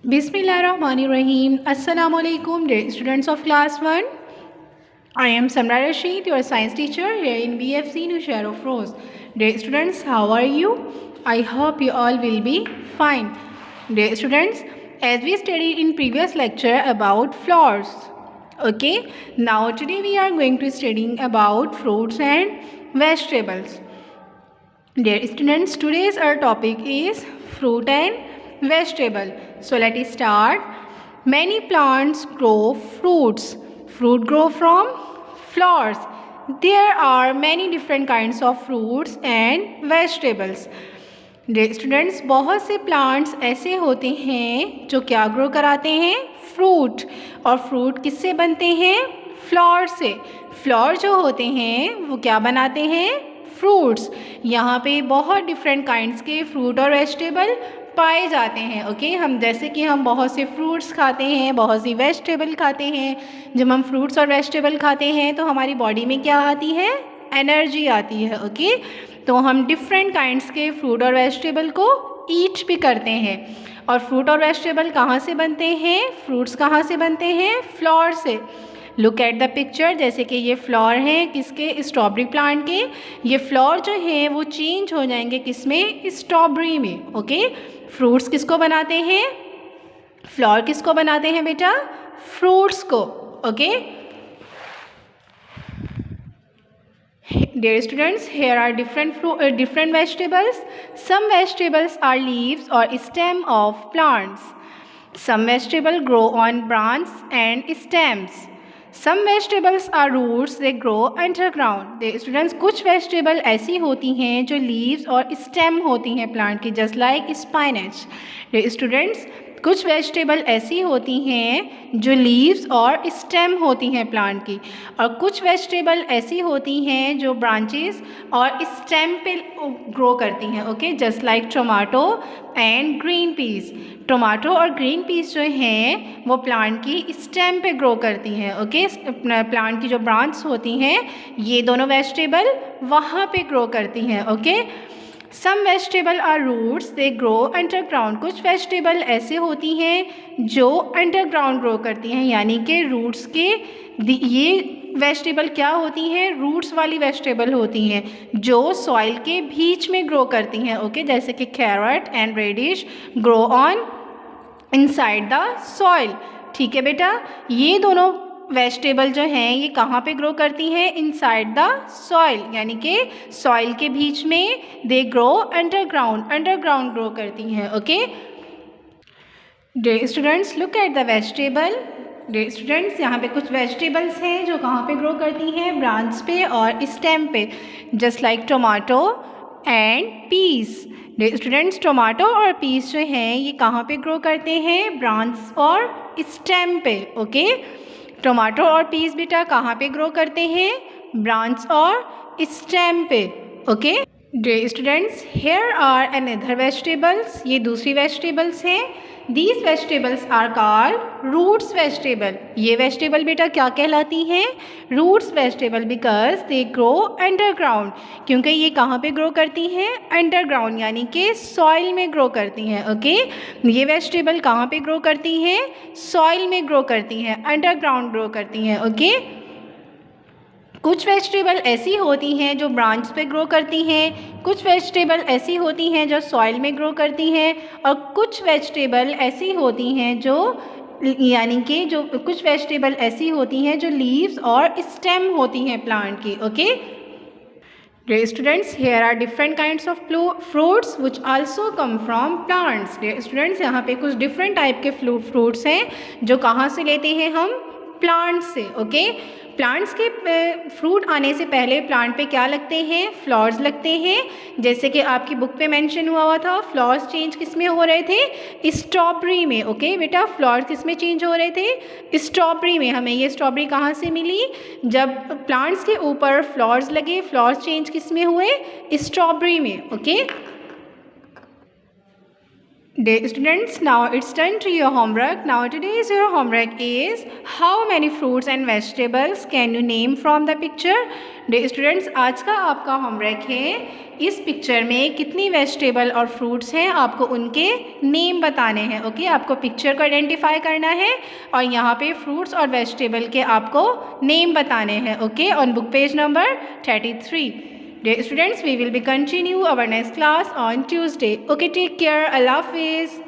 Bismillahirrahmanirrahim. Assalamu alaikum, dear students of class 1. I am Samra Rashid, your science teacher here in BFC New Share of Rose. Dear students, how are you? I hope you all will be fine. Dear students, as we studied in previous lecture about flowers, okay, now today we are going to studying about fruits and vegetables. Dear students, today's our topic is fruit and vegetable. So let us start. Many plants grow fruits. Fruit grow from flowers. There are many different kinds of fruits and vegetables. Dear students, बहुत से plants ऐसे होते हैं जो क्या grow कराते हैं, fruit. और फ्रूट किससे बनते हैं, फ्लावर से. फ्लावर जो होते हैं वो क्या बनाते हैं, फ्रूट्स. यहाँ पे बहुत डिफरेंट काइंड्स के फ्रूट और वेजिटेबल पाए जाते हैं. ओके, हम जैसे कि हम बहुत से फ्रूट्स खाते हैं, बहुत सी वेजिटेबल खाते हैं. जब हम फ्रूट्स और वेजिटेबल खाते हैं तो हमारी बॉडी में क्या आती है, एनर्जी आती है. ओके, तो हम डिफरेंट काइंड्स के फ्रूट और वेजिटेबल को ईट भी करते हैं. और फ्रूट और वेजिटेबल कहाँ से बनते हैं, फ्रूट्स कहाँ से बनते हैं, फ्लावर से. Look at the picture. जैसे कि ये फ्लावर हैं किसके, स्ट्रॉबेरी प्लांट के. ये फ्लावर जो हैं वो चेंज हो जाएंगे किसमें, स्ट्रॉबेरी में. ओके, फ्रूट्स किसको बनाते हैं, फ्लावर किसको बनाते हैं बेटा, फ्रूट्स को. Okay, dear students, here are different vegetables. Some vegetables are leaves or stem of plants. Some vegetables grow on branches and stems. Some vegetables are roots, they grow underground. Dear students, कुछ vegetable ऐसी होती हैं जो leaves और stem होती हैं plant की, just like spinach. Dear students, कुछ वेजिटेबल ऐसी होती हैं जो लीव्स और स्टेम होती हैं प्लांट की. और कुछ वेजिटेबल ऐसी होती हैं जो ब्रांचेस और स्टेम पे ग्रो करती हैं. Okay, just like tomato and green peas. Tomato और ग्रीन पीस जो हैं वो प्लांट की स्टेम पे ग्रो करती हैं. ओके, प्लांट की जो ब्रांच होती हैं ये दोनों वेजिटेबल वहाँ पे ग्रो करती हैं. Okay, some vegetable are roots, they grow underground. कुछ वेजिटेबल ऐसे होती हैं जो अंडरग्राउंड ग्रो करती हैं, यानी कि रूट्स के. ये वेजिटेबल क्या होती हैं, रूट्स वाली वेजिटेबल होती हैं जो सॉइल के बीच में ग्रो करती हैं. ओके, जैसे कि carrot and radish grow on inside the soil. ठीक है बेटा, ये दोनों वेजिटेबल जो हैं ये कहाँ पे ग्रो करती हैं, इनसाइड द सॉइल, यानी कि सॉइल के बीच में. दे ग्रो अंडरग्राउंड ग्रो करती हैं. Okay, dear students, look at the vegetable. Dear students, यहाँ पे कुछ वेजिटेबल्स हैं जो कहाँ पे ग्रो करती हैं, ब्रांच पे और स्टेम पे, just like tomato and peas. Dear students, tomato और पीस जो हैं ये कहाँ पे ग्रो करते हैं, ब्रांच और स्टेम पे. ओके, टोमेटो और पीस बेटा कहाँ पे ग्रो करते हैं, ब्रांच और स्टेम पे. Okay, dear students, here are another vegetables. ये दूसरी वेजिटेबल्स हैं. These vegetables are called roots vegetable. ये वेजिटेबल बेटा क्या कहलाती हैं, roots vegetable, because they grow underground. क्योंकि ये कहाँ पे ग्रो करती हैं, अंडरग्राउंड, यानी कि सॉइल में ग्रो करती हैं. ओके, ये वेजिटेबल कहाँ पे ग्रो करती हैं, सॉइल में ग्रो करती हैं, अंडरग्राउंड ग्रो करती हैं. ओके, कुछ वेजिटेबल ऐसी होती हैं जो ब्रांच पे ग्रो करती हैं, कुछ वेजिटेबल ऐसी होती हैं जो सॉइल में ग्रो करती हैं, और कुछ वेजिटेबल ऐसी होती हैं जो, यानी कि जो कुछ वेजिटेबल ऐसी होती हैं जो लीव्स और स्टेम होती हैं प्लांट की. Okay, dear students, here are different kinds of fruits which also come from plants. Dear students, यहाँ पे कुछ डिफरेंट टाइप के फ्रूट्स हैं जो कहाँ से लेते हैं हम, प्लांट्स से. ओके, प्लांट्स के फ्रूट आने से पहले प्लांट पे क्या लगते हैं, फ्लावर्स लगते हैं. जैसे कि आपकी बुक पे मेंशन हुआ था, फ्लावर्स चेंज किस में हो रहे थे, स्ट्रॉबेरी में. ओके बेटा, फ्लावर्स किस में चेंज हो रहे थे, स्ट्रॉबेरी में. हमें ये स्ट्रॉबेरी कहाँ से मिली, जब प्लांट्स के ऊपर फ्लावर्स लगे. फ्लावर्स चेंज किस में हुए, स्ट्रॉबेरी में. Okay, Dear students, now it's turn to your homework. Now today's your homework is how many fruits and vegetables can you name from the picture? Dear students, आज का आपका homework है इस picture में कितनी वेजिटेबल और fruits हैं आपको उनके नेम बताने हैं. ओके, आपको पिक्चर को आइडेंटिफाई करना है और यहाँ पे फ्रूट्स और वेजिटेबल के आपको नेम बताने हैं. Okay, on book page number 33. Dear students, we will be continue our next class on Tuesday. Okay, take care. Allah Hafiz.